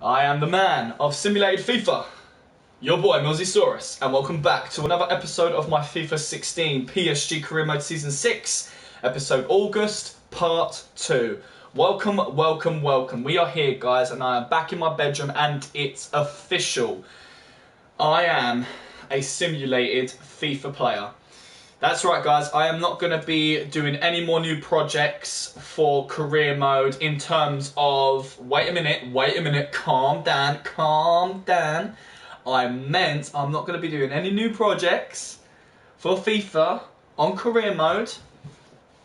I am the man of simulated FIFA, your boy MillzySawUs, and welcome back to another episode of my FIFA 16 PSG Career Mode Season 6, episode August, Part 2. Welcome, welcome, welcome. We are here, guys, and I am back in my bedroom, and it's official. I am a simulated FIFA player. That's right, guys, I am not going to be doing any more new projects for career mode in terms of... Wait a minute, calm down. I'm not going to be doing any new projects for FIFA on career mode,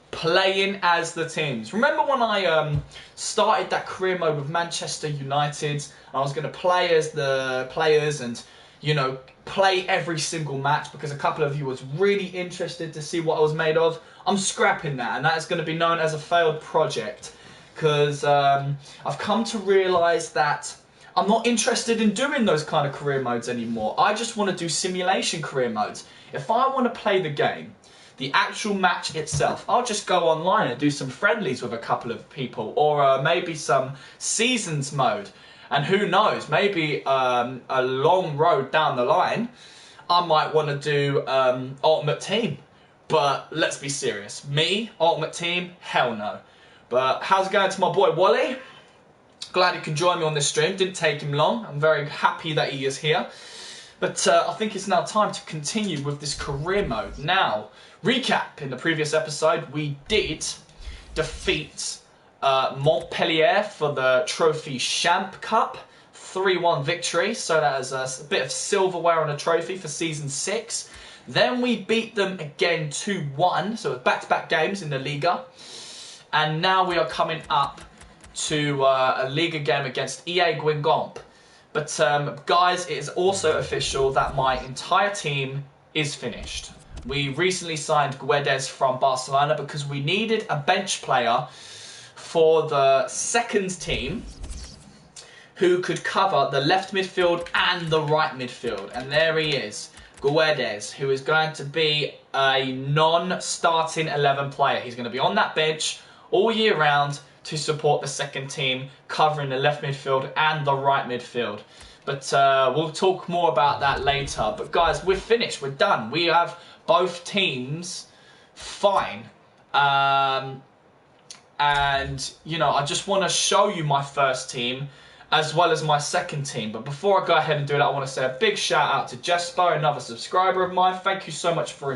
playing as the teams. Remember when I started that career mode with Manchester United? I was going to play as the players and, you know, play every single match because a couple of you was really interested to see what I was made of. I'm scrapping that, and that is going to be known as a failed project because I've come to realise that I'm not interested in doing those kind of career modes anymore. I just want to do simulation career modes. If I want to play the game, the actual match itself, I'll just go online and do some friendlies with a couple of people, or maybe some seasons mode. And who knows, maybe a long road down the line, I might want to do Ultimate Team. But let's be serious. Me, Ultimate Team, hell no. But how's it going to my boy Wally? Glad he can join me on this stream. Didn't take him long. I'm very happy that he is here. But I think it's now time to continue with this career mode. Now, recap. In the previous episode, we did defeat Montpellier for the Trophy Champ Cup, 3-1 victory, so that is a bit of silverware on a trophy for Season 6. Then we beat them again 2-1, so back-to-back games in the Liga. And now we are coming up to a Liga game against EA Guingamp. But guys, it is also official that my entire team is finished. We recently signed Guedes from Barcelona because we needed a bench player for the second team who could cover the left midfield and the right midfield. And there he is, Guedes, who is going to be a non-starting 11 player. He's going to be on that bench all year round to support the second team, covering the left midfield and the right midfield. But we'll talk more about that later. But guys, we're finished, we're done. We have both teams fine. And, you know, I just want to show you my first team as well as my second team. But before I go ahead and do that, I want to say a big shout out to Jespo, another subscriber of mine. Thank you so much for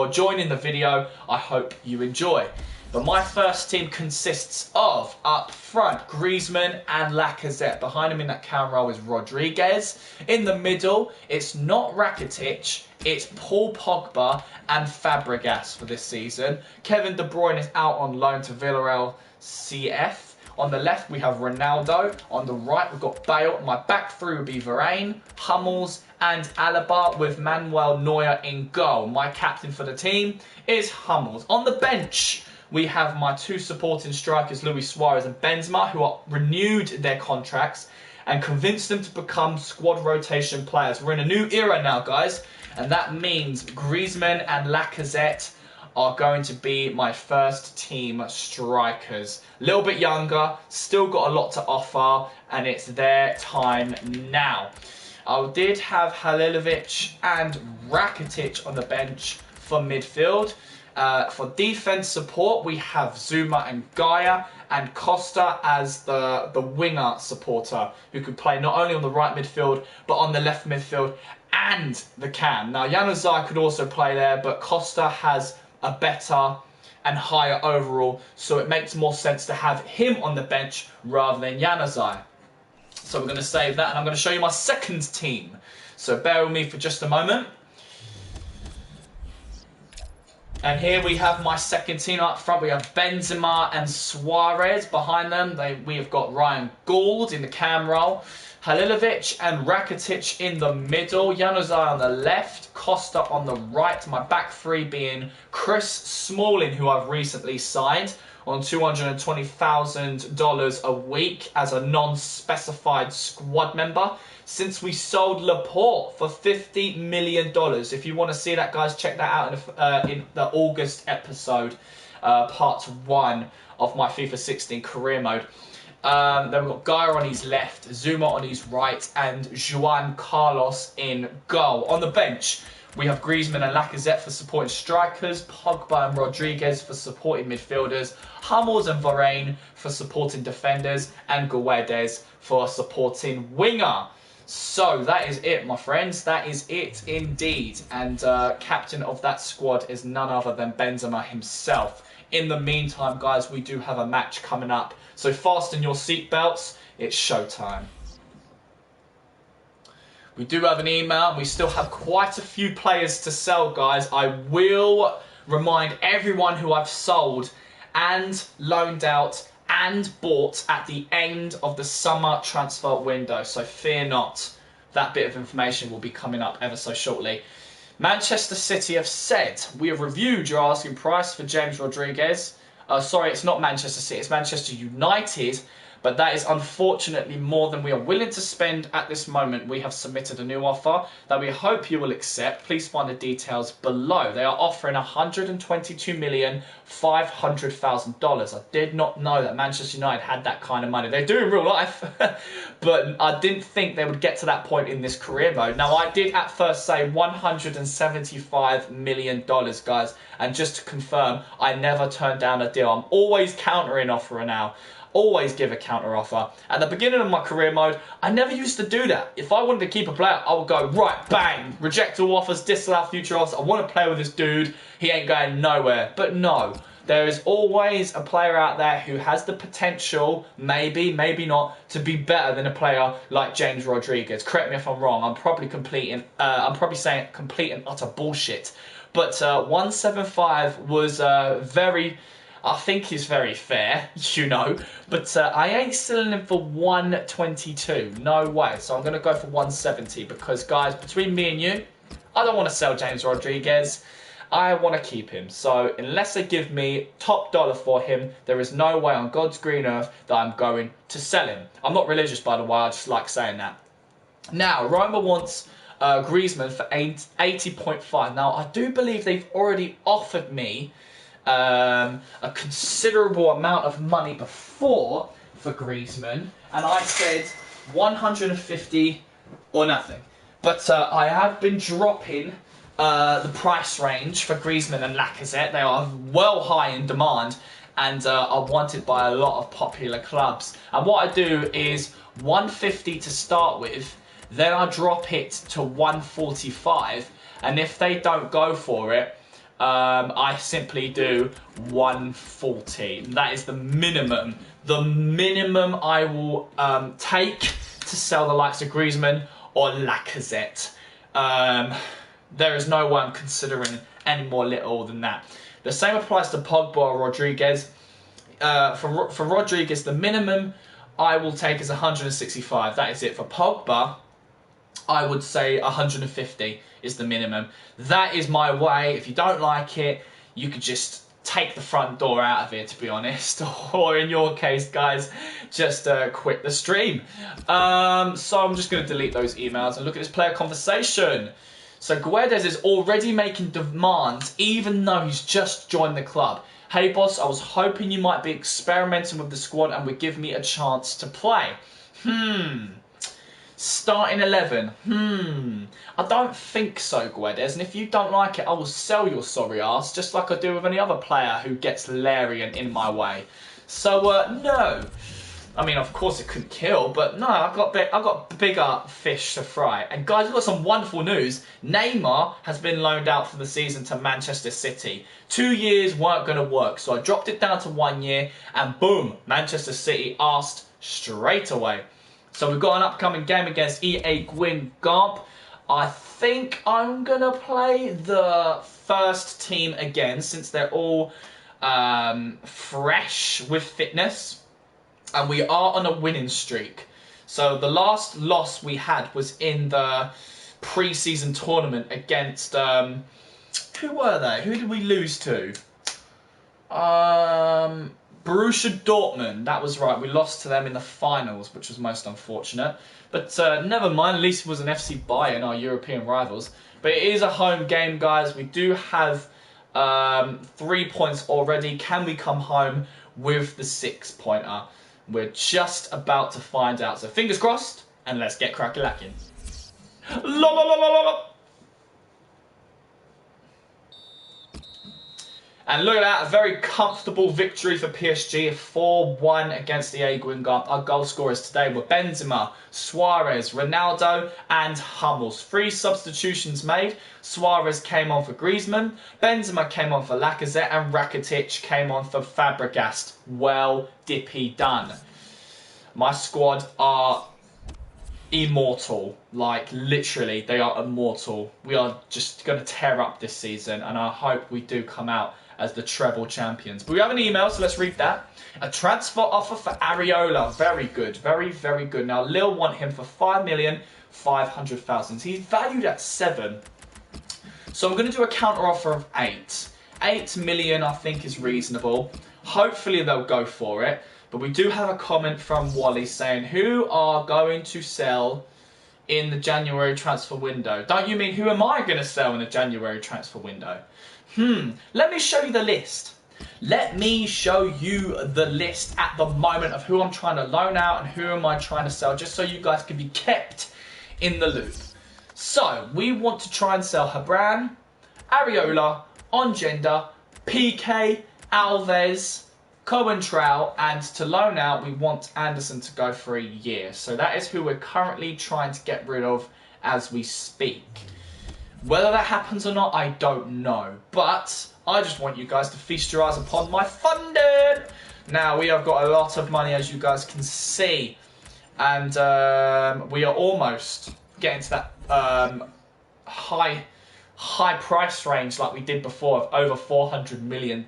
joining the video. I hope you enjoy. But my first team consists of, up front, Griezmann and Lacazette. Behind him in that cam roll is Rodriguez. In the middle, it's not Rakitic, it's Paul Pogba and Fabregas for this season. Kevin De Bruyne is out on loan to Villarreal CF. On the left, we have Ronaldo. On the right, we've got Bale. My back three would be Varane, Hummels, and Alaba with Manuel Neuer in goal. My captain for the team is Hummels. On the bench, we have my two supporting strikers, Luis Suarez and Benzema, who are renewed their contracts and convinced them to become squad rotation players. We're in a new era now, guys, and that means Griezmann and Lacazette are going to be my first team strikers. A little bit younger, still got a lot to offer, and it's their time now. I did have Halilovic and Rakitic on the bench for midfield. For defense support, we have Zuma and Gaia, and Costa as the winger supporter who could play not only on the right midfield but on the left midfield and the cam. Now, Januzaj could also play there, but Costa has a better and higher overall, so it makes more sense to have him on the bench rather than Januzaj. So we're going to save that, and I'm going to show you my second team. So bear with me for just a moment. And here we have my second team. Up front, we have Benzema and Suarez. Behind them, we have got Ryan Gould in the cam role, Halilovic and Rakitic in the middle, Januzaj on the left, Costa on the right. My back three being Chris Smalling, who I've recently signed on $220,000 a week as a non-specified squad member, since we sold Laporte for $50 million. If you want to see that, guys, check that out in the August episode, part 1 of my FIFA 16 career mode. Then we've got Gaia on his left, Zuma on his right, and Juan Carlos in goal. On the bench, we have Griezmann and Lacazette for supporting strikers, Pogba and Rodriguez for supporting midfielders, Hummels and Varane for supporting defenders, and Guedes for supporting winger. So that is it, my friends. That is it indeed. And captain of that squad is none other than Benzema himself. In the meantime, guys, we do have a match coming up. So fasten your seatbelts. It's showtime. We do have an email, and we still have quite a few players to sell, guys. I will remind everyone who I've sold and loaned out and bought at the end of the summer transfer window. So fear not. That bit of information will be coming up ever so shortly. Manchester City have said, we have reviewed your asking price for James Rodriguez. Sorry, it's not Manchester City, it's Manchester United. But that is unfortunately more than we are willing to spend at this moment. We have submitted a new offer that we hope you will accept. Please find the details below. They are offering $122,500,000. I did not know that Manchester United had that kind of money. They do in real life, but I didn't think they would get to that point in this career mode. Now, I did at first say $175 million, guys. And just to confirm, I never turned down a deal. I'm always countering offer now. Always give a counter offer. At the beginning of my career mode, I never used to do that. If I wanted to keep a player, I would go, right, bang, reject all offers, disallow future offers. I want to play with this dude. He ain't going nowhere. But no, there is always a player out there who has the potential, maybe, maybe not, to be better than a player like James Rodriguez. Correct me if I'm wrong. I'm probably saying complete and utter bullshit. But 175 was I think is very fair, you know, but I ain't selling him for 122. No way. So I'm going to go for 170 because, guys, between me and you, I don't want to sell James Rodriguez. I want to keep him. So unless they give me top dollar for him, there is no way on God's green earth that I'm going to sell him. I'm not religious, by the way. I just like saying that. Now, Roma wants Griezmann for 80.5. Now, I do believe they've already offered me a considerable amount of money before for Griezmann, and I said 150 or nothing. But I have been dropping the price range for Griezmann and Lacazette. They are well high in demand and are wanted by a lot of popular clubs. And what I do is 150 to start with, then I drop it to 145, and if they don't go for it, I simply do 140. That is the minimum. The minimum I will take to sell the likes of Griezmann or Lacazette. There is no way I'm considering any more little than that. The same applies to Pogba or Rodriguez. For Rodriguez, the minimum I will take is 165. That is it. For Pogba, I would say 150 is the minimum. That is my way. If you don't like it, you could just take the front door out of it, to be honest. Or in your case, guys, just quit the stream. So I'm just going to delete those emails and look at this player conversation. So Guedes is already making demands, even though he's just joined the club. Hey boss, I was hoping you might be experimenting with the squad and would give me a chance to play. Starting 11. I don't think so, Guedes. And if you don't like it, I will sell your sorry ass, just like I do with any other player who gets leery and in my way. So, no. I mean, of course it couldn't kill, but no, I've got bigger fish to fry. And guys, we've got some wonderful news. Neymar has been loaned out for the season to Manchester City. 2 years weren't going to work, so I dropped it down to 1 year, and boom, Manchester City asked straight away. So we've got an upcoming game against EA Gwyn Garp. I think I'm going to play the first team again, since they're all fresh with fitness. And we are on a winning streak. So the last loss we had was in the pre-season tournament against... who were they? Who did we lose to? Borussia Dortmund, that was right. We lost to them in the finals, which was most unfortunate. But never mind, at least it was an FC Bayern, our European rivals. But it is a home game, guys. We do have 3 points already. Can we come home with the 6-pointer? We're just about to find out. So fingers crossed, and let's get crack-a-lacking. La la la la la la. And look at that, a very comfortable victory for PSG, 4-1 against the Aguin. Our goal scorers today were Benzema, Suarez, Ronaldo and Hummels. 3 substitutions made. Suarez came on for Griezmann, Benzema came on for Lacazette and Rakitic came on for Fabregas. Well dippy done. My squad are immortal. Like, literally, they are immortal. We are just going to tear up this season, and I hope we do come out as the treble champions. But we have an email, so let's read that. A transfer offer for Areola. Very good. Very, very good. Now, Lille want him for 5,500,000. He's valued at 7. So I'm going to do a counter offer of 8. 8 million, I think, is reasonable. Hopefully, they'll go for it. But we do have a comment from Wally saying, who are going to sell in the January transfer window? Don't you mean, who am I going to sell in the January transfer window? Let me show you the list. Let me show you the list at the moment of who I'm trying to loan out and who am I trying to sell, just so you guys can be kept in the loop. So, we want to try and sell Habran, Areola, Ongenda, PK, Alves, Coentrao, and to loan out, we want Anderson to go for a year. So that is who we're currently trying to get rid of as we speak. Whether that happens or not, I don't know. But I just want you guys to feast your eyes upon my funding. Now, we have got a lot of money, as you guys can see. And we are almost getting to that high price range like we did before of over $400 million.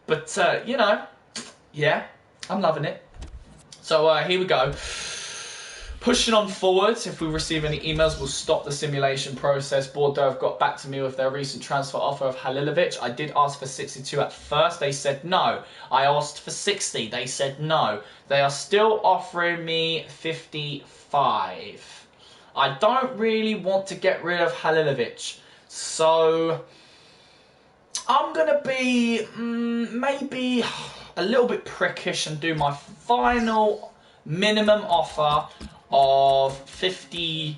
But, you know, yeah, I'm loving it. So here we go. Pushing on forwards, if we receive any emails, we'll stop the simulation process. Bordeaux have got back to me with their recent transfer offer of Halilovic. I did ask for 62 at first. They said no. I asked for 60. They said no. They are still offering me 55. I don't really want to get rid of Halilovic. So I'm going to be maybe a little bit prickish and do my final minimum offer of 58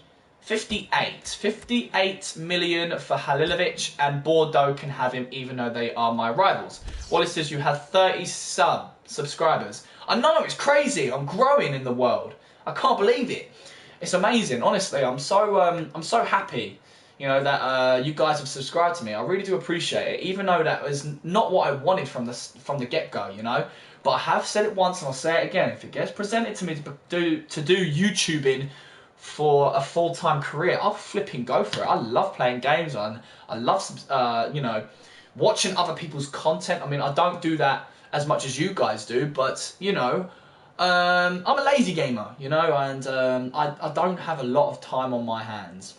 million for Halilovic, and Bordeaux can have him even though they are my rivals. Wally says you have 30 subscribers. I know, it's crazy. I'm growing in the world. I can't believe it. It's amazing. Honestly, I'm so happy, you know, that you guys have subscribed to me. I really do appreciate it, even though that was not what I wanted from the get-go, you know. But I have said it once and I'll say it again. If it gets presented to me to do YouTubing for a full-time career, I'll flipping go for it. I love playing games and I love, you know, watching other people's content. I mean, I don't do that as much as you guys do, but, you know, I'm a lazy gamer, you know, and I don't have a lot of time on my hands.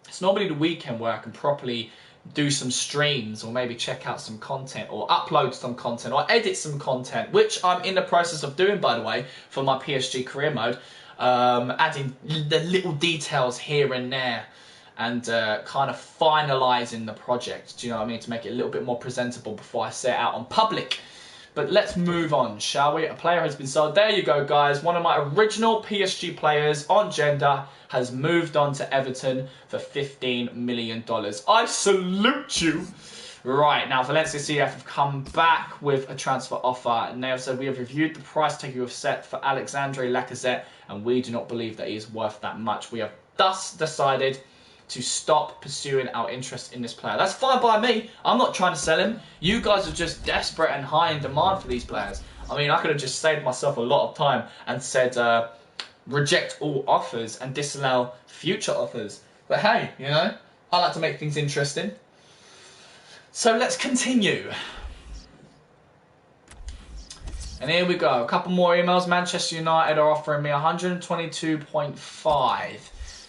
It's normally the weekend where I can properly do some streams or maybe check out some content or upload some content or edit some content, which I'm in the process of doing, by the way, for my PSG career mode, adding the little details here and there and kind of finalising the project, do you know what I mean, to make it a little bit more presentable before I set it out on public. But let's move on, shall we? A player has been sold. There you go, guys. One of my original PSG players on Gender has moved on to Everton for $15 million. I salute you. Right, now Valencia CF have come back with a transfer offer. And they have said, we have reviewed the price tag you have set for Alexandre Lacazette, and we do not believe that he is worth that much. We have thus decided to stop pursuing our interest in this player. That's fine by me. I'm not trying to sell him. You guys are just desperate and high in demand for these players. I mean, I could have just saved myself a lot of time and said reject all offers and disallow future offers. But hey, you know, I like to make things interesting. So let's continue. And here we go. A couple more emails. Manchester United are offering me 122.5.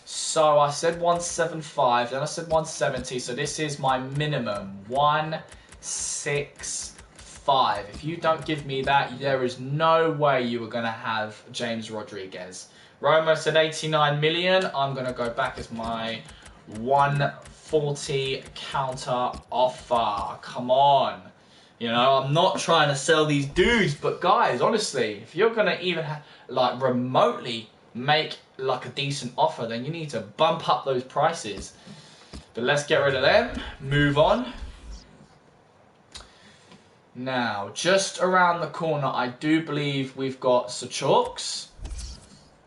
So I said 175, then I said 170, so this is my minimum, 165. If you don't give me that, there is no way you are going to have James Rodriguez. Roma said 89 million. I'm going to go back as my 140 counter offer. Come on. You know, I'm not trying to sell these dudes, but guys, honestly, if you're gonna even like remotely make like a decent offer, then you need to bump up those prices. But let's get rid of them. Move on. Now, just around the corner, I do believe we've got Sachorks.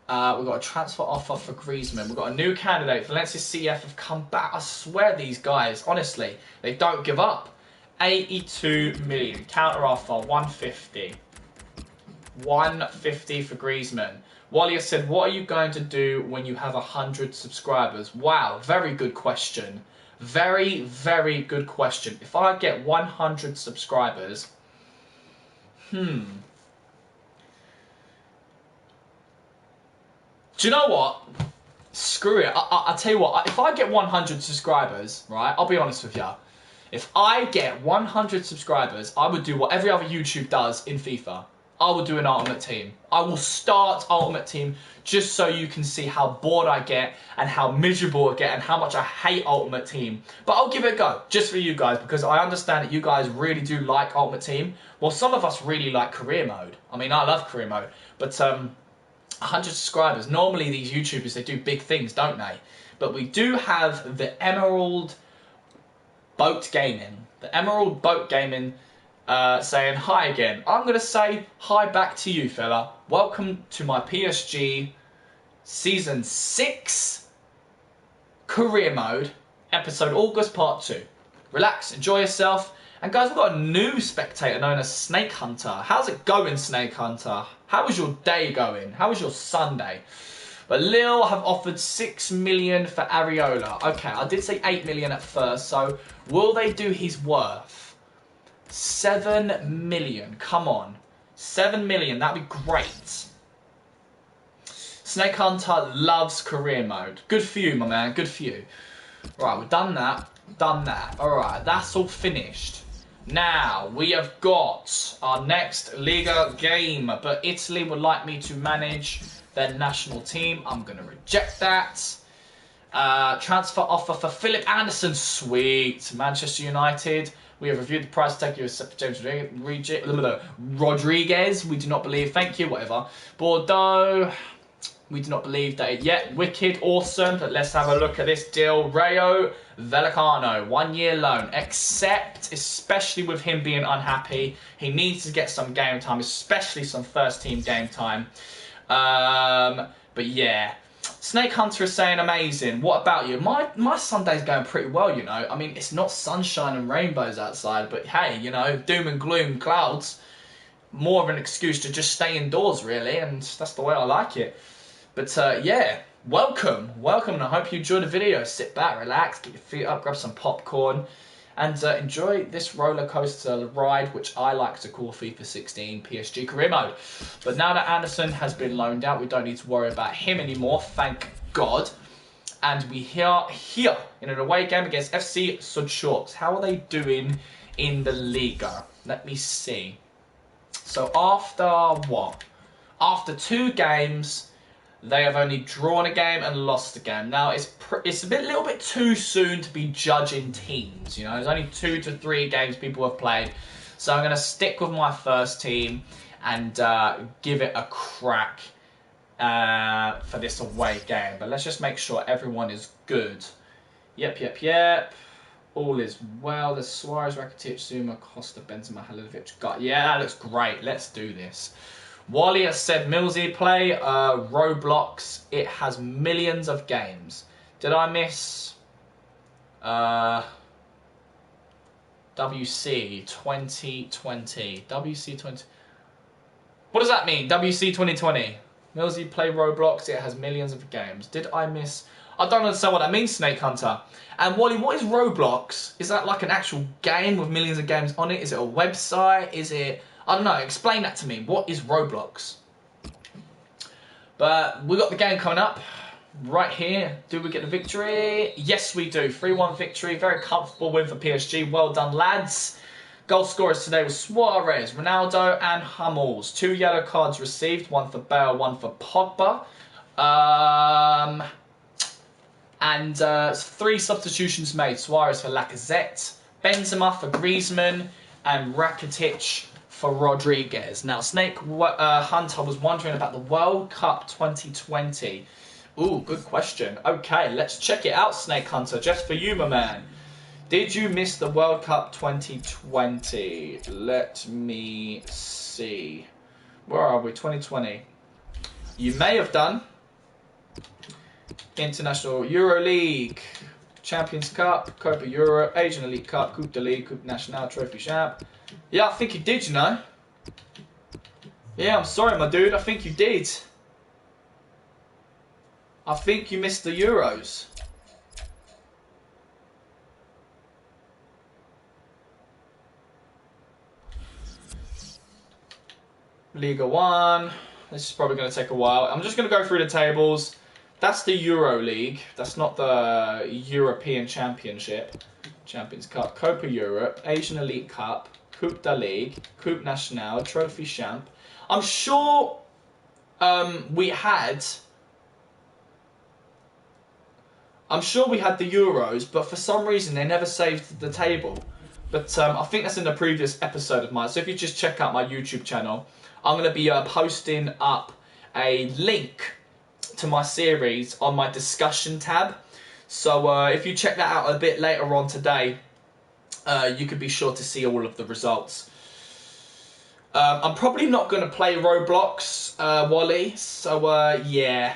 We've got a transfer offer for Griezmann. We've got a new candidate. Valencia CF have come back. I swear these guys, honestly, they don't give up. 82 million. Counter offer, 150. 150 for Griezmann. Wally has said, what are you going to do when you have 100 subscribers? Wow, very good question. Very, very good question. If I get 100 subscribers, do you know what? Screw it. I'll tell you what, if I get 100 subscribers, right, I'll be honest with you. If I get 100 subscribers, I would do what every other YouTube does in FIFA. I will do an Ultimate Team. I will start Ultimate Team just so you can see how bored I get and how miserable I get and how much I hate Ultimate Team. But I'll give it a go, just for you guys, because I understand that you guys really do like Ultimate Team. Well, some of us really like Career Mode. I mean, I love Career Mode. But 100 subscribers, normally these YouTubers, they do big things, don't they? But we do have the Emerald Boat Gaming. The Emerald Boat Gaming saying hi again. I'm going to say hi back to you, fella. Welcome to my PSG Season 6 Career Mode, Episode August Part 2. Relax, enjoy yourself. And guys, we've got a new spectator known as Snake Hunter. How's it going, Snake Hunter? How was your day going? How was your Sunday? But Lille have offered 6 million for Areola. Okay, I did say 8 million at first, so will they do his worth? 7 million, come on. 7 million, that'd be great. Snake Hunter loves Career Mode. Good for you, my man, good for you. Right, we've done that, Alright, that's all finished. Now, we have got our next Liga game, but Italy would like me to manage their national team. I'm going to reject that. Transfer offer for Philip Anderson, sweet. Manchester United. We have reviewed the price tag you set for James Rodriguez. We do not believe. Thank you, whatever. Bordeaux. We do not believe that yet. Wicked, awesome. But let's have a look at this deal. Rayo Vallecano, 1 year loan. Except, especially with him being unhappy, he needs to get some game time, especially some first team game time. But yeah. Snake Hunter is saying amazing. What about you? My Sunday's going pretty well, you know. I mean, it's not sunshine and rainbows outside, but hey, you know, doom and gloom clouds. More of an excuse to just stay indoors, really, and that's the way I like it. But yeah, welcome, and I hope you enjoyed the video. Sit back, relax, get your feet up, grab some popcorn, and enjoy this roller coaster ride, which I like to call FIFA 16 PSG Career Mode. But now that Anderson has been loaned out, we don't need to worry about him anymore, thank God. And we are here in an away game against FC Sachorks. How are they doing in the Liga? Let me see. So after what? After 2 games, they have only drawn a game and lost a game. Now, it's a little bit too soon to be judging teams. You know, there's only 2 to 3 games people have played. So I'm going to stick with my first team and give it a crack for this away game. But let's just make sure everyone is good. Yep. All is well. There's Suarez, Rakitic, Zuma, Costa, Benzema, Halilovic. Yeah, that looks great. Let's do this. Wally has said, Millsy, play Roblox. It has millions of games. Did I miss WC 2020? WC 20. What does that mean? WC 2020. Millsy, play Roblox. It has millions of games. Did I miss? I don't understand what that means, Snake Hunter. And Wally, what is Roblox? Is that like an actual game with millions of games on it? Is it a website? Is it... I don't know, explain that to me. What is Roblox? But we got the game coming up right here. Do we get the victory? Yes, we do. 3-1 victory. Very comfortable win for PSG. Well done, lads. Goal scorers today were Suarez, Ronaldo and Hummels. 2 yellow cards received. 1 for Bale, 1 for Pogba. And 3 substitutions made. Suarez for Lacazette, Benzema for Griezmann, and Rakitic for Rodriguez. Now, Snake Hunter was wondering about the World Cup 2020. Ooh, good question. Okay, let's check it out, Snake Hunter, just for you, my man. Did you miss the World Cup 2020? Let me see. Where are we? 2020. You may have done. International Euro League, Champions Cup, Copa Europe, Asian Elite Cup, Coupe de League, Coupe Nationale, Trophy Champ. Yeah, I think you did, you know. Yeah, I'm sorry, my dude. I think you did. I think you missed the Euros. Liga 1. This is probably going to take a while. I'm just going to go through the tables. That's the Euro League. That's not the European Championship. Champions Cup, Copa Europe, Asian Elite Cup, Coupe de League, Coupe Nationale, Trophy Champ. I'm sure we had the Euros, but for some reason they never saved the table. But I think that's in the previous episode of mine. So if you just check out my YouTube channel, I'm going to be posting up a link to my series on my discussion tab. So if you check that out a bit later on today, you could be sure to see all of the results. I'm probably not going to play Roblox, Wally. So yeah,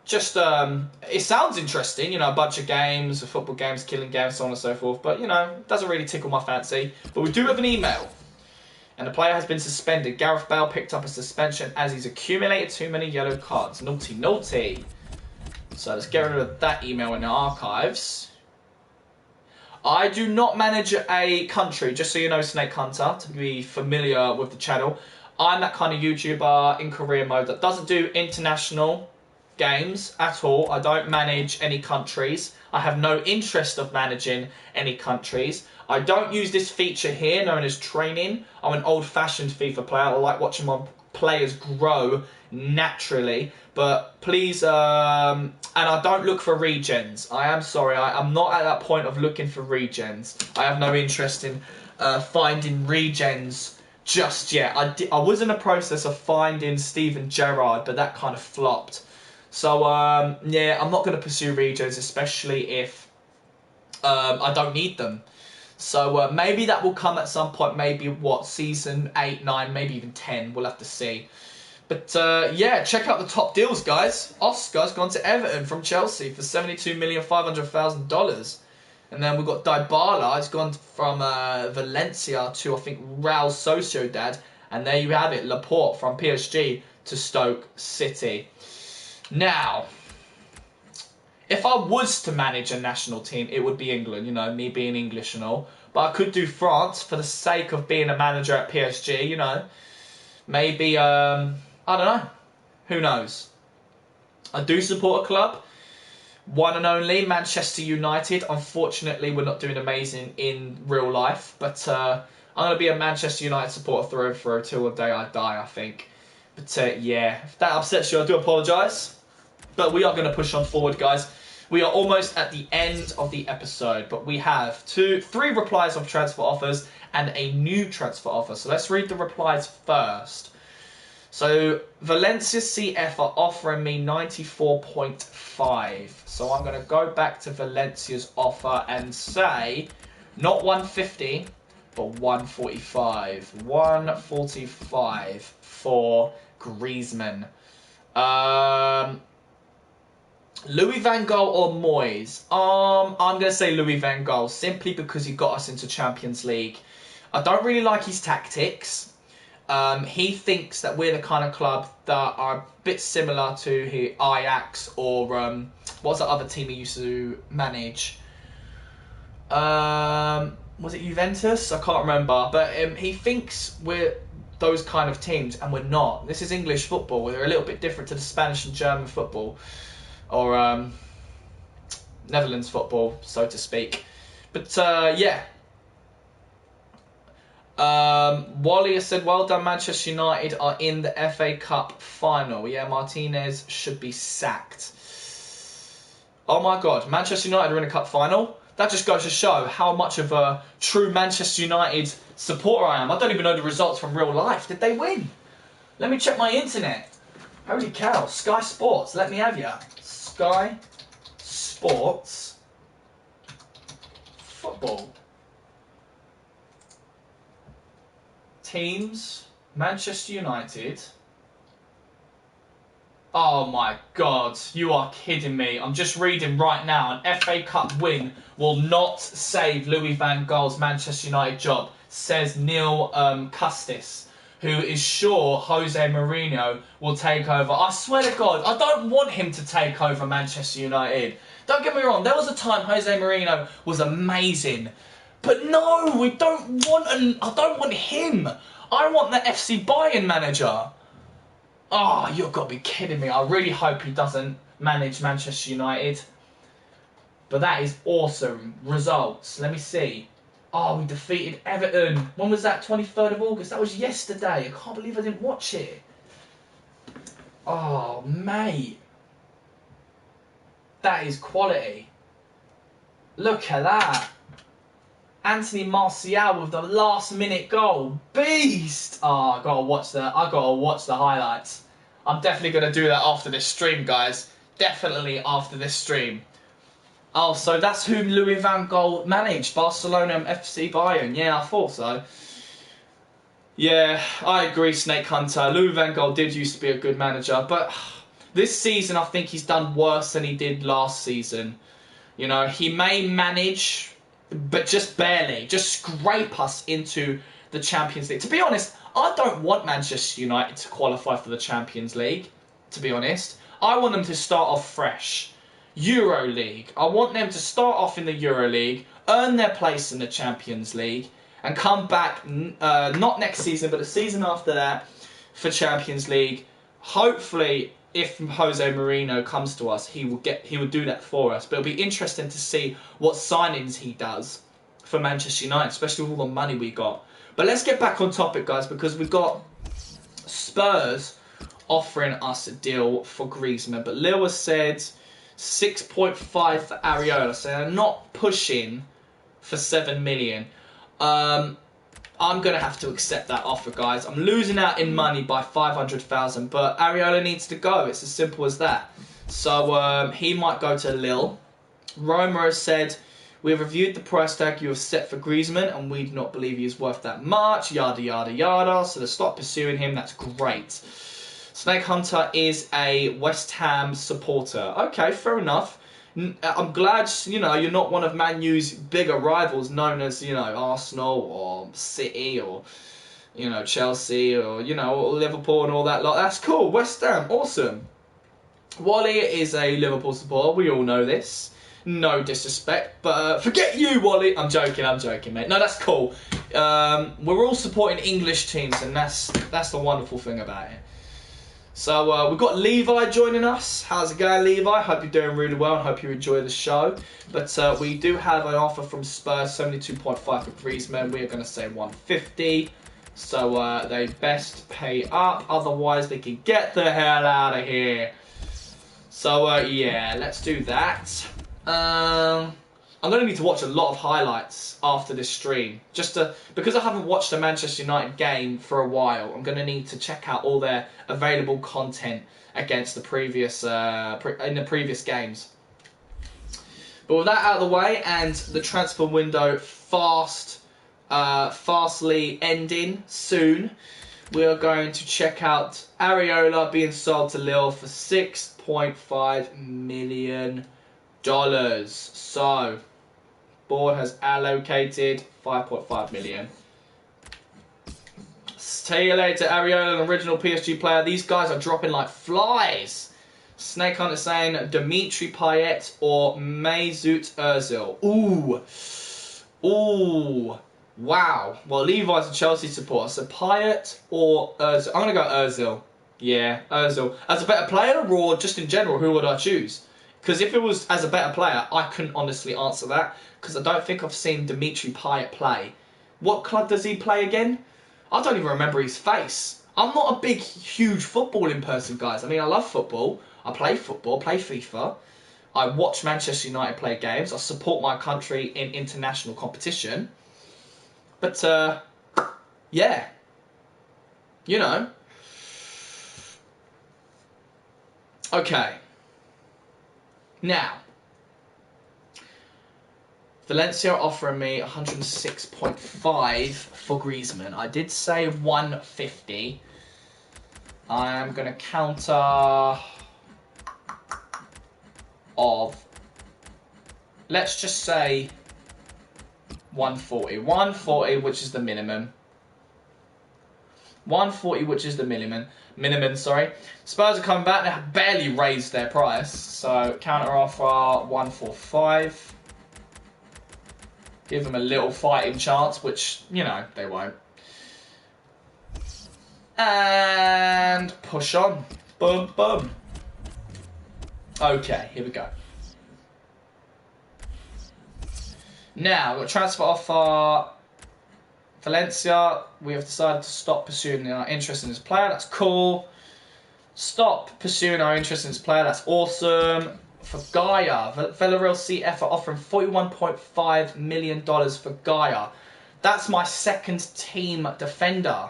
just it sounds interesting, you know, a bunch of games, football games, killing games, so on and so forth. But you know, it doesn't really tickle my fancy. But we do have an email. And the player has been suspended. Gareth Bale picked up a suspension as he's accumulated too many yellow cards. Naughty, naughty. So let's get rid of that email in the archives. I do not manage a country, just so you know, Snake Hunter, to be familiar with the channel. I'm that kind of YouTuber in career mode that doesn't do international games at all. I don't manage any countries. I have no interest of managing any countries. I don't use this feature here known as training. I'm an old-fashioned FIFA player. I like watching my players grow naturally. But please, and I don't look for regens. I am sorry, I'm not at that point of looking for regens. I have no interest in finding regens just yet. I was in the process of finding Steven Gerrard, but that kind of flopped. So, yeah, I'm not going to pursue regens, especially if I don't need them. So maybe that will come at some point, maybe, what, season 8, 9, maybe even 10. We'll have to see. But, yeah, check out the top deals, guys. Oscar's gone to Everton from Chelsea for $72,500,000. And then we've got Dybala. He's gone from Valencia to, I think, Real Sociedad. And there you have it, Laporte from PSG to Stoke City. Now, if I was to manage a national team, it would be England, you know, me being English and all. But I could do France for the sake of being a manager at PSG, you know. Maybe, I don't know. Who knows? I do support a club. One and only, Manchester United. Unfortunately, we're not doing amazing in real life. But I'm going to be a Manchester United supporter through and through till the day I die, I think. But, yeah, if that upsets you, I do apologise. But we are going to push on forward, guys. We are almost at the end of the episode, but we have 3 replies of transfer offers and a new transfer offer. So let's read the replies first. So Valencia CF are offering me 94.5. So I'm going to go back to Valencia's offer and say not 150, but 145. 145 for Griezmann. Louis van Gaal or Moyes? I'm going to say Louis van Gaal, simply because he got us into Champions League. I don't really like his tactics. He thinks that we're the kind of club that are a bit similar to Ajax or what's the other team he used to manage? Was it Juventus? I can't remember. But he thinks we're those kind of teams, and we're not. This is English football. We're a little bit different to the Spanish and German football. Or Netherlands football, so to speak. But, yeah. Wally has said, well done, Manchester United are in the FA Cup final. Yeah, Martinez should be sacked. Oh my God, Manchester United are in a cup final? that just goes to show how much of a true Manchester United supporter I am. I don't even know the results from real life. Did they win? Let me check my internet. Holy cow, Sky Sports, let me have ya. Sky Sports Football. Teams, Manchester United. Oh my God, you are kidding me. I'm just reading right now, an FA Cup win will not save Louis van Gaal's Manchester United job, says Neil Custis, who is sure Jose Mourinho will take over. I swear to God, I don't want him to take over Manchester United. Don't get me wrong, there was a time Jose Mourinho was amazing. But no, I don't want him. I want the FC Bayern manager. Oh, you've got to be kidding me. I really hope he doesn't manage Manchester United. But that is awesome. Results. Let me see. Oh, we defeated Everton. When was that? 23rd of August? That was yesterday. I can't believe I didn't watch it. Oh, mate. That is quality. Look at that. Anthony Martial with the last minute goal. Beast! Oh, I gotta watch the highlights. I'm definitely gonna do that after this stream, guys. Definitely after this stream. Oh, so that's who Louis van Gaal managed. Barcelona and FC Bayern. Yeah, I thought so. Yeah, I agree, Snake Hunter. Louis van Gaal did used to be a good manager, but this season I think he's done worse than he did last season. You know, he may manage, but just barely. Just scrape us into the Champions League. To be honest, I don't want Manchester United to qualify for the Champions League, to be honest. I want them to start off fresh. Euro League. I want them to start off in the Euro League, earn their place in the Champions League, and come back, not next season, but the season after that, for Champions League. Hopefully, if Jose Mourinho comes to us, he will do that for us. But it'll be interesting to see what signings he does for Manchester United, especially with all the money we got. But let's get back on topic, guys, because we've got Spurs offering us a deal for Griezmann. But Lil has said 6.5 for Areola, so they're not pushing for 7 million. I'm going to have to accept that offer, guys. I'm losing out in money by 500,000, but Areola needs to go. It's as simple as that. So he might go to Lille. Roma has said, we have reviewed the price tag you have set for Griezmann, and we do not believe he is worth that much, yada, yada, yada. So to stop pursuing him, that's great. Snake Hunter is a West Ham supporter. Okay, fair enough. I'm glad, you know, you're not one of Man U's bigger rivals known as, you know, Arsenal or City or, you know, Chelsea or, you know, Liverpool and all that lot. That's cool. West Ham, awesome. Wally is a Liverpool supporter. We all know this. No disrespect, but forget you, Wally. I'm joking, mate. No, that's cool. We're all supporting English teams, and that's the wonderful thing about it. So we've got Levi joining us. How's it going, Levi? Hope you're doing really well and hope you enjoy the show. But we do have an offer from Spurs, 72.5 for Griezmann. We're going to say 150. So they best pay up, otherwise they can get the hell out of here. So yeah, let's do that. I'm going to need to watch a lot of highlights after this stream. Because I haven't watched a Manchester United game for a while, I'm going to need to check out all their available content against the previous in the previous games. But with that out of the way and the transfer window fastly ending soon, we are going to check out Areola being sold to Lille for $6.5 million. So, board has allocated 5.5 million. See you later, Areola, an original PSG player. These guys are dropping like flies. Snake Hunter saying Dimitri Payet or Mesut Ozil. Ooh. Wow. Well, Levi's a Chelsea supporter, so Payet or Ozil. I'm going to go Ozil. Yeah, Ozil. As a better player or just in general, who would I choose? Because if it was as a better player, I couldn't honestly answer that. Because I don't think I've seen Dimitri Payet play. What club does he play again? I don't even remember his face. I'm not a huge footballing person, guys. I mean, I love football. I play football, play FIFA. I watch Manchester United play games. I support my country in international competition. But, yeah. You know. Okay. Now. Valencia are offering me 106.5 for Griezmann. I did say 150. I am going to counter of, let's just say 140. 140, which is the minimum. 140, which is the minimum. Sorry. Spurs are coming back. They have barely raised their price. So, counter offer 145. Give them a little fighting chance, which, you know, they won't. And push on. Boom, boom. Okay, here we go. Now, we've got transfer offer. Valencia, we have decided to stop pursuing our interest in this player. That's cool. Stop pursuing our interest in this player. That's awesome. For Gaia, Villarreal CF are offering $41.5 million for Gaia. That's my second team defender.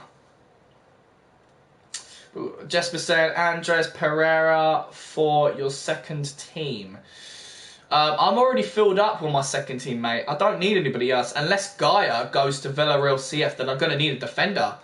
Jesper saying Andres Pereira for your second team. I'm already filled up with my second team, mate. I don't need anybody else. Unless Gaia goes to Villarreal CF, then I'm going to need a defender.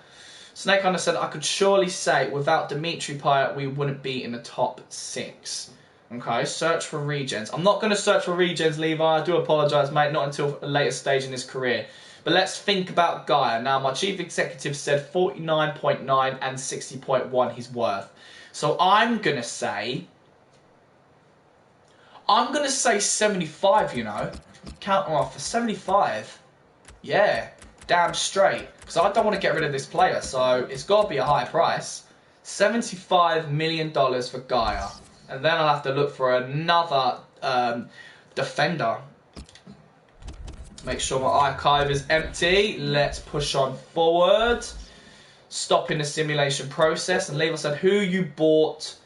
Snake Hunter said, I could surely say without Dimitri Payet, we wouldn't be in the top 6. Okay, search for regens. I'm not going to search for regens, Levi. I do apologise, mate. Not until a later stage in his career. But let's think about Gaia. Now, my chief executive said 49.9 and 60.1 he's worth. So I'm going to say 75, you know. Counter offer, 75. Yeah, damn straight. Because I don't want to get rid of this player, so it's got to be a high price. $75 million for Gaia. And then I'll have to look for another defender. Make sure my archive is empty. Let's push on forward. Stopping the simulation process. And Levi said, who you bought?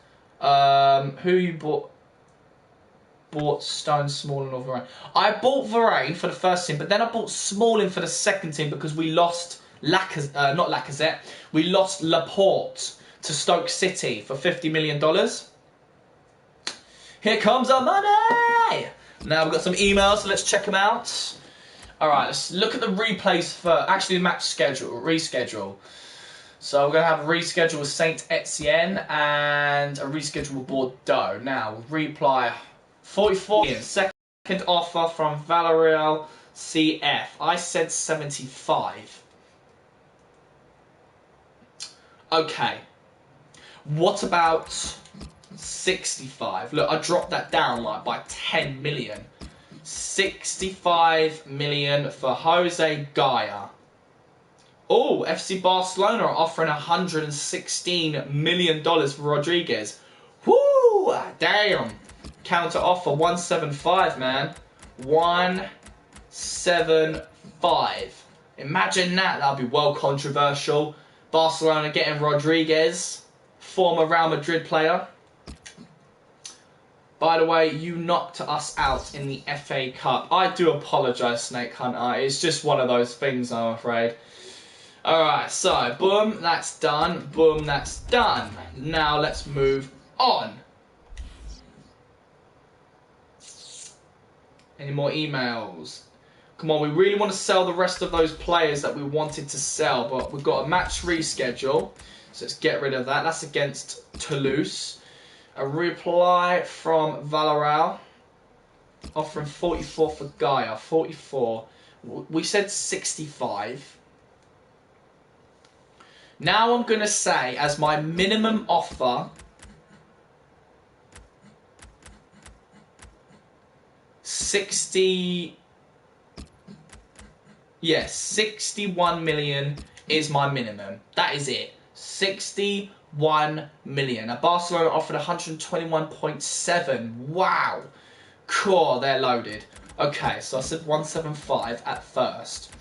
Bought Stone, Smalling or Varane? I bought Varane for the first team, but then I bought Smalling for the second team because we lost not Lacazette. We lost Laporte to Stoke City for $50 million. Here comes our money! Now we've got some emails, so let's check them out. Alright, let's look at the replays for actually match reschedule. So we're going to have a reschedule with Saint Etienne and a reschedule with Bordeaux. Now, reply 44. Second offer from Villarreal CF. I said 75. Okay. What about 65? Look, I dropped that down like by 10 million. 65 million for Jose Gaia. Oh, FC Barcelona are offering $116 million for Rodriguez. Woo! Damn. Counter offer 175, man. 175. Imagine that. That'd be well controversial. Barcelona getting Rodriguez, former Real Madrid player. By the way, you knocked us out in the FA Cup. I do apologise, Snake Hunter. It's just one of those things, I'm afraid. Alright, so, boom, that's done. Boom, that's done. Now, let's move on. Any more emails? Come on, we really want to sell the rest of those players that we wanted to sell, but we've got a match reschedule, so let's get rid of that. That's against Toulouse. A reply from Villarreal, offering 44 for Gaia. 44. We said 65. Now I'm going to say, as my minimum offer, 60... Yes, 61 million is my minimum. That is it. 61 million. Now Barcelona offered 121.7. Wow. Cool, they're loaded. Okay, so I said 175 at first.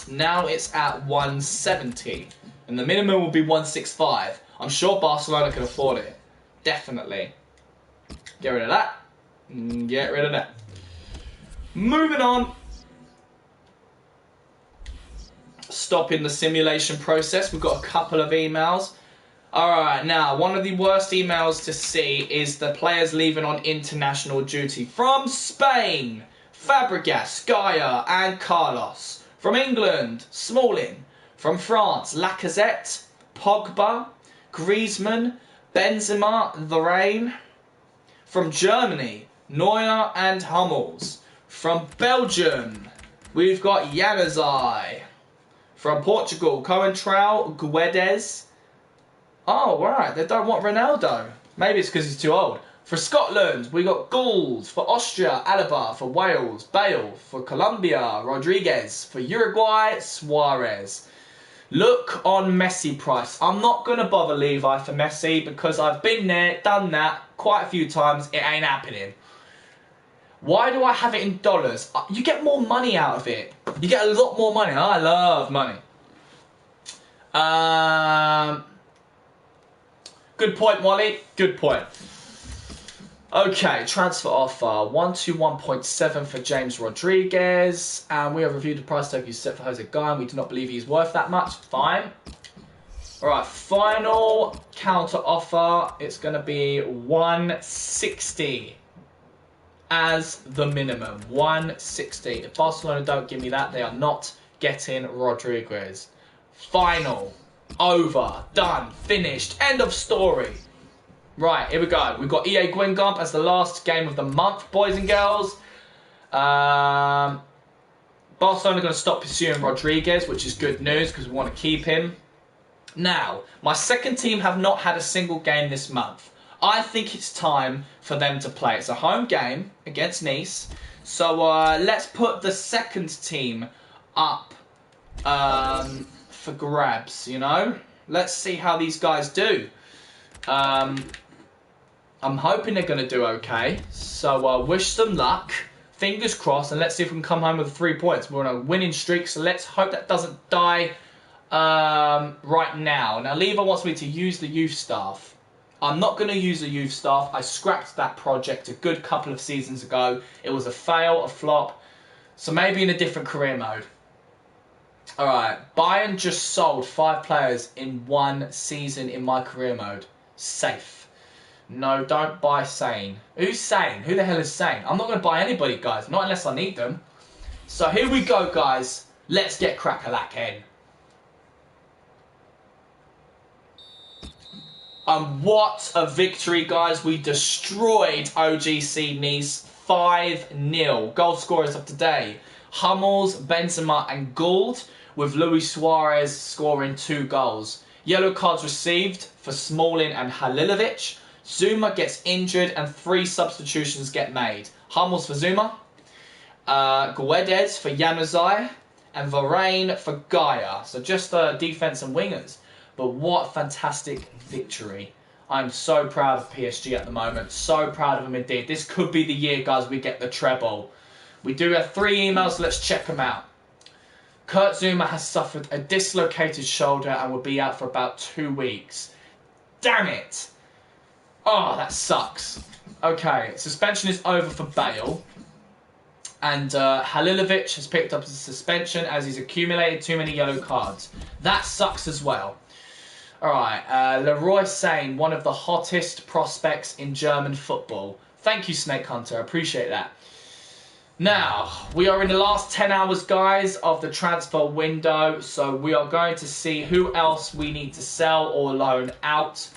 Now it's at 170. And the minimum will be 165. I'm sure Barcelona can afford it. Definitely. Get rid of that. Get rid of that. Moving on. Stopping the simulation process. We've got a couple of emails. Alright, now, one of the worst emails to see is the players leaving on international duty. From Spain, Fabregas, Gaia and Carlos. From England, Smalling. From France, Lacazette, Pogba, Griezmann, Benzema, Varane. From Germany, Neuer and Hummels. From Belgium, we've got Januzaj. From Portugal, Coentrão, Guedes. Oh, right, they don't want Ronaldo. Maybe it's because he's too old. For Scotland, we got Gould. For Austria, Alaba. For Wales, Bale. For Colombia, Rodriguez. For Uruguay, Suarez. Look on Messi price. I'm not going to bother Levi for Messi because I've been there, done that quite a few times. It ain't happening. Why do I have it in dollars? You get more money out of it. You get a lot more money. I love money. Good point, Wally. Good point. Okay, transfer offer 121.7 for James Rodriguez, and we have reviewed the price tag you set for Jose Guy, and we do not believe he's worth that much. Fine. All right, final counter offer. It's going to be 160 as the minimum. 160. If Barcelona don't give me that, they are not getting Rodriguez. Final. Over. Done. Finished. End of story. Right, here we go. We've got EA Guingamp as the last game of the month, boys and girls. Barcelona are going to stop pursuing Rodriguez, which is good news because we want to keep him. Now, my second team have not had a single game this month. I think it's time for them to play. It's a home game against Nice. So let's put the second team up for grabs, you know? Let's see how these guys do. I'm hoping they're going to do okay. So wish them luck. Fingers crossed. And let's see if we can come home with 3 points. We're on a winning streak. So let's hope that doesn't die right now. Now, Levi wants me to use the youth staff. I'm not going to use the youth staff. I scrapped that project a good couple of seasons ago. It was a fail, a flop. So maybe in a different career mode. Alright, Bayern just sold 5 players in 1 season in my career mode. Safe. No, don't buy Sane. Who's Sane? Who the hell is Sane? I'm not going to buy anybody, guys. Not unless I need them. So here we go, guys. Let's get crack-a-lack-in. And what a victory, guys. We destroyed OGC Nice 5-0. Goal scorers of today. Hummels, Benzema and Gould, with Luis Suarez scoring 2 goals. Yellow cards received for Smalling and Halilovic. Zuma gets injured and 3 substitutions get made. Hummels for Zuma, Guedes for Januzaj, and Varane for Gaia. So just defence and wingers. But what a fantastic victory. I'm so proud of PSG at the moment. So proud of them indeed. This could be the year, guys, we get the treble. We do have 3 emails, so let's check them out. Kurt Zuma has suffered a dislocated shoulder and will be out for about 2 weeks. Damn it! Oh, that sucks. Okay, suspension is over for Bale. And Halilovic has picked up a suspension as he's accumulated too many yellow cards. That sucks as well. Alright, Leroy Sane, one of the hottest prospects in German football. Thank you, Snake Hunter. I appreciate that. Now, we are in the last 10 hours, guys, of the transfer window. So we are going to see who else we need to sell or loan out.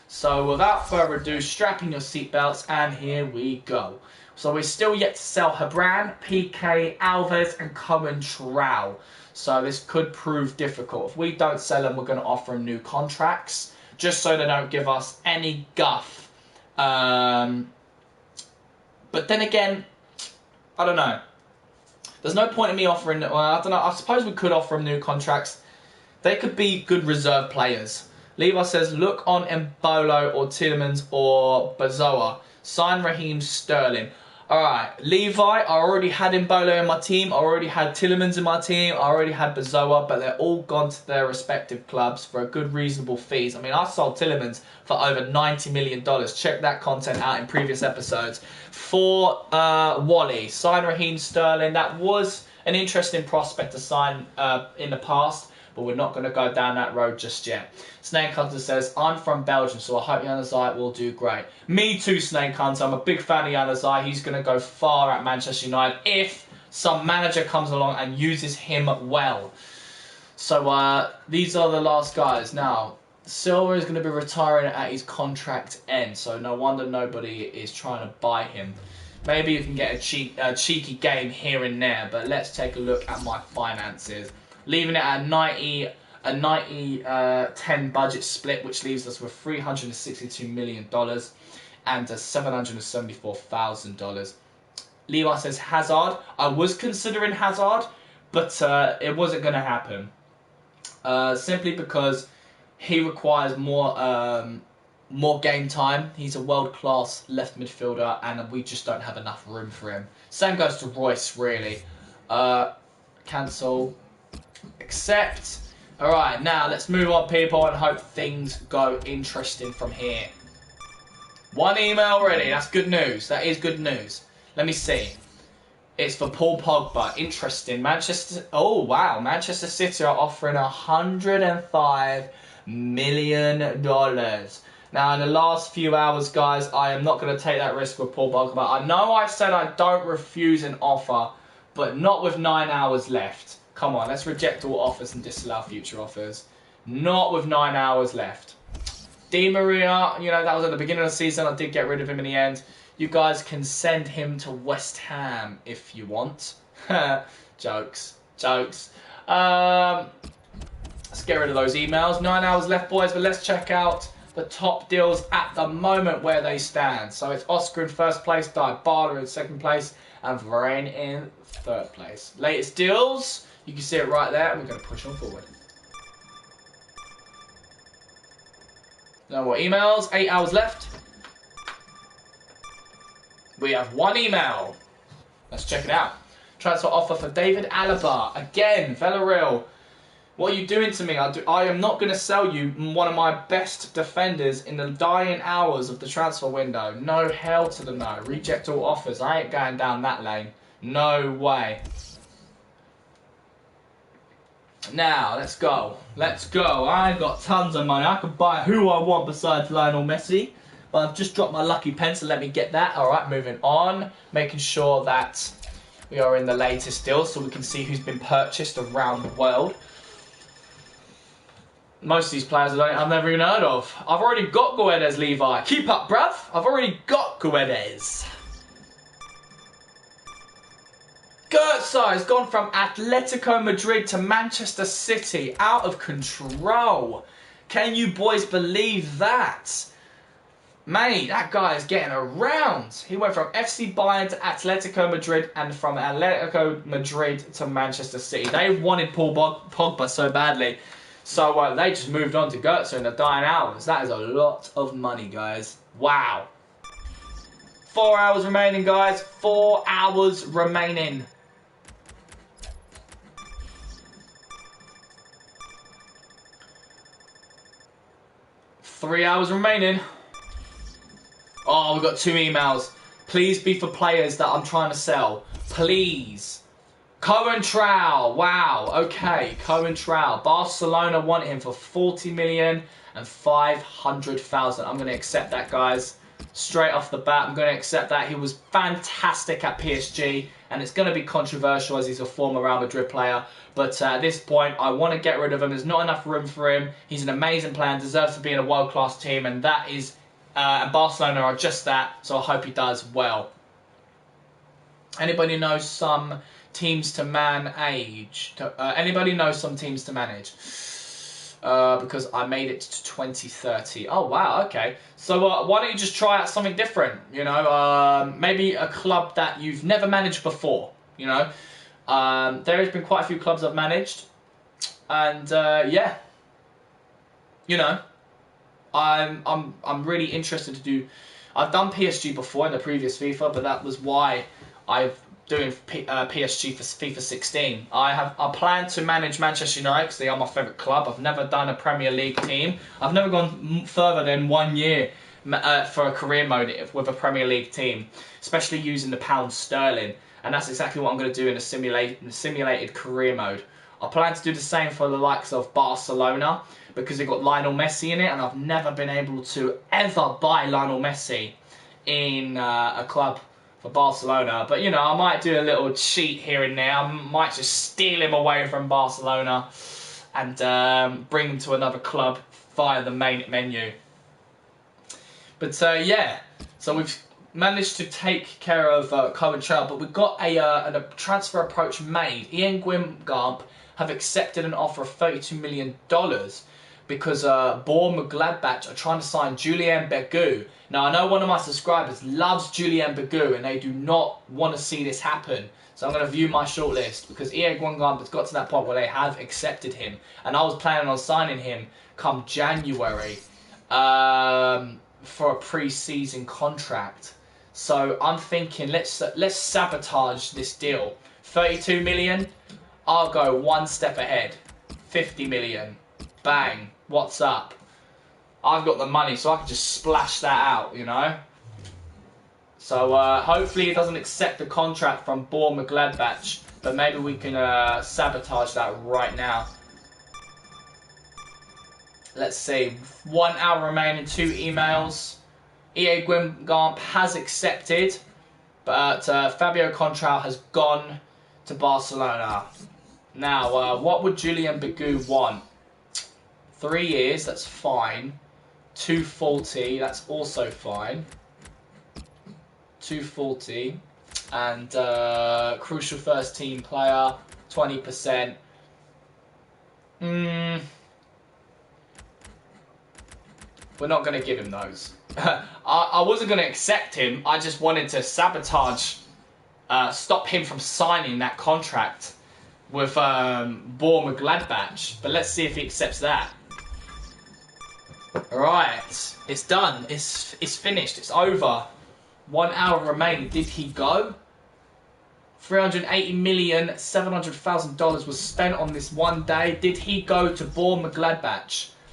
So without further ado, strap in your seatbelts and here we go. So we're still yet to sell Hebran, PK, Alves and Coentrão. So this could prove difficult. If we don't sell them, we're going to offer them new contracts. Just so they don't give us any guff. But then again, I don't know. There's no point in me offering... Well, I don't know. I suppose we could offer them new contracts. They could be good reserve players. Levi says, look on Embolo or Tielemans or Bazoa. Sign Raheem Sterling. Alright, Levi, I already had Mbolo in my team, I already had Tillemans in my team, I already had Bazoa, but they're all gone to their respective clubs for a good reasonable fees. I mean, I sold Tillemans for over $90 million. Check that content out in previous episodes. For Wally, sign Raheem Sterling. That was an interesting prospect to sign in the past, but we're not going to go down that road just yet. Snake Hunter says, I'm from Belgium, so I hope Januzaj will do great. Me too, Snake Hunter. I'm a big fan of Januzaj. He's going to go far at Manchester United if some manager comes along and uses him well. So these are the last guys. Now, Silva is going to be retiring at his contract end, so no wonder nobody is trying to buy him. Maybe you can get a cheeky game here and there, but let's take a look at my finances. Leaving it at 90-10 budget split, which leaves us with $362 million and $774,000. Levi says Hazard. I was considering Hazard, but it wasn't going to happen. Simply because he requires more game time. He's a world-class left midfielder, and we just don't have enough room for him. Same goes to Royce, really. Cancel. Accept. Alright, now let's move on, people, and hope things go interesting from here. One email already. That's good news. That is good news. Let me see. It's for Paul Pogba. Interesting. Manchester... Oh, wow. Manchester City are offering $105 million. Now, in the last few hours, guys, I am not going to take that risk with Paul Pogba. I know I said I don't refuse an offer, but not with 9 hours left. Come on, let's reject all offers and disallow future offers. Not with 9 hours left. Di Maria, you know, that was at the beginning of the season. I did get rid of him in the end. You guys can send him to West Ham if you want. Jokes. Jokes. Let's get rid of those emails. 9 hours left, boys, but let's check out the top deals at the moment where they stand. So it's Oscar in first place, Dybala in second place, and Varane in third place. Latest deals. You can see it right there, and we're going to push on forward. No more emails. 8 hours left. We have one email. Let's check it out. Transfer offer for David Alaba. Again, Villarreal. What are you doing to me? I am not going to sell you one of my best defenders in the dying hours of the transfer window. No, hell to the no. Reject all offers. I ain't going down that lane. No way. Now, let's go. Let's go. I ain't got tons of money. I can buy who I want besides Lionel Messi. But I've just dropped my lucky pencil. Let me get that. Alright, moving on. Making sure that we are in the latest deal so we can see who's been purchased around the world. Most of these players I've never even heard of. I've already got Guedes, Levi. Keep up, bruv. I've already got Guedes. Gertza has gone from Atletico Madrid to Manchester City. Out of control. Can you boys believe that? Mate, that guy is getting around. He went from FC Bayern to Atletico Madrid and from Atletico Madrid to Manchester City. They wanted Paul Pogba so badly. So they just moved on to Gertza in the dying hours. That is a lot of money, guys. Wow. 4 hours remaining, guys. 4 hours remaining. Three hours remaining. Oh, we've got 2 emails. Please be for players that I'm trying to sell. Please. Cohen Trau. Wow. Okay. Cohen Trau. Barcelona want him for 40 million and 500,000. I'm going to accept that, guys. Straight off the bat, I'm going to accept that. He was fantastic at PSG, and it's going to be controversial as he's a former Real Madrid player. But at this point, I want to get rid of him. There's not enough room for him. He's an amazing player and deserves to be in a world-class team, and that is... and Barcelona are just that, so I hope he does well. Anybody know some teams to manage? Anybody know some teams to manage? Because I made it to 2030. Oh, wow, okay. So why don't you just try out something different? You know, maybe a club that you've never managed before. You know, there has been quite a few clubs I've managed, and yeah, you know, I'm really interested to do I've done PSG before in the previous FIFA, but that was why I've doing PSG for FIFA 16. I plan to manage Manchester United because they are my favourite club. I've never done a Premier League team. I've never gone further than 1 year for a career mode with a Premier League team, especially using the pound sterling. And that's exactly what I'm going to do in a simulated career mode. I plan to do the same for the likes of Barcelona because they've got Lionel Messi in it, and I've never been able to ever buy Lionel Messi in a club for Barcelona. But, you know, I might do a little cheat here and there. I might just steal him away from Barcelona and bring him to another club via the main menu. But, yeah, so we've managed to take care of Cohen Trail, but we've got a transfer approach made. Ian Gwimgamp have accepted an offer of $32 million because Bournemouth are trying to sign Julien Begu. Now, I know one of my subscribers loves Julien Begu and they do not want to see this happen. So I'm going to view my shortlist because Ian Gwimgamp has got to that point where they have accepted him. And I was planning on signing him come January for a pre-season contract. So I'm thinking, let's sabotage this deal. 32 million, I'll go one step ahead. 50 million, bang, what's up? I've got the money, so I can just splash that out, you know? So hopefully he doesn't accept the contract from Bournemouth, but maybe we can sabotage that right now. Let's see, 1 hour remaining, 2 emails. EA Gwimgamp has accepted, but Fabio Contral has gone to Barcelona. Now, what would Julien Begu want? 3 years, that's fine. 240, that's also fine. 240, and crucial first team player, 20%. We're not going to give him those. I wasn't going to accept him. I just wanted to sabotage, stop him from signing that contract with Bournemouth. But let's see if he accepts that. Alright, it's done. It's finished. It's over. 1 hour remaining. Did he go? $380,700,000 was spent on this one day. Did he go to Bournemouth?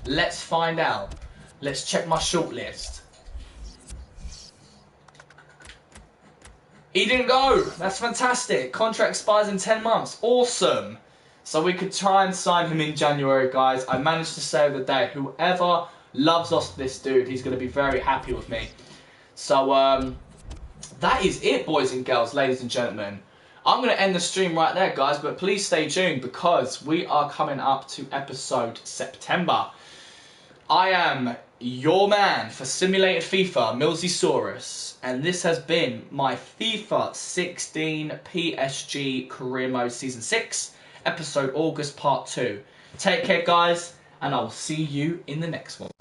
Let's find out. Let's check my shortlist. He didn't go. That's fantastic. Contract expires in 10 months. Awesome. So we could try and sign him in January, guys. I managed to save the day. Whoever loves this dude, he's going to be very happy with me. So that is it, boys and girls, ladies and gentlemen. I'm going to end the stream right there, guys. But please stay tuned because we are coming up to episode September. I am your man for Simulated FIFA, MillzySawUs, and this has been my FIFA 16 PSG Career Mode Season 6, Episode August Part 2. Take care, guys, and I will see you in the next one.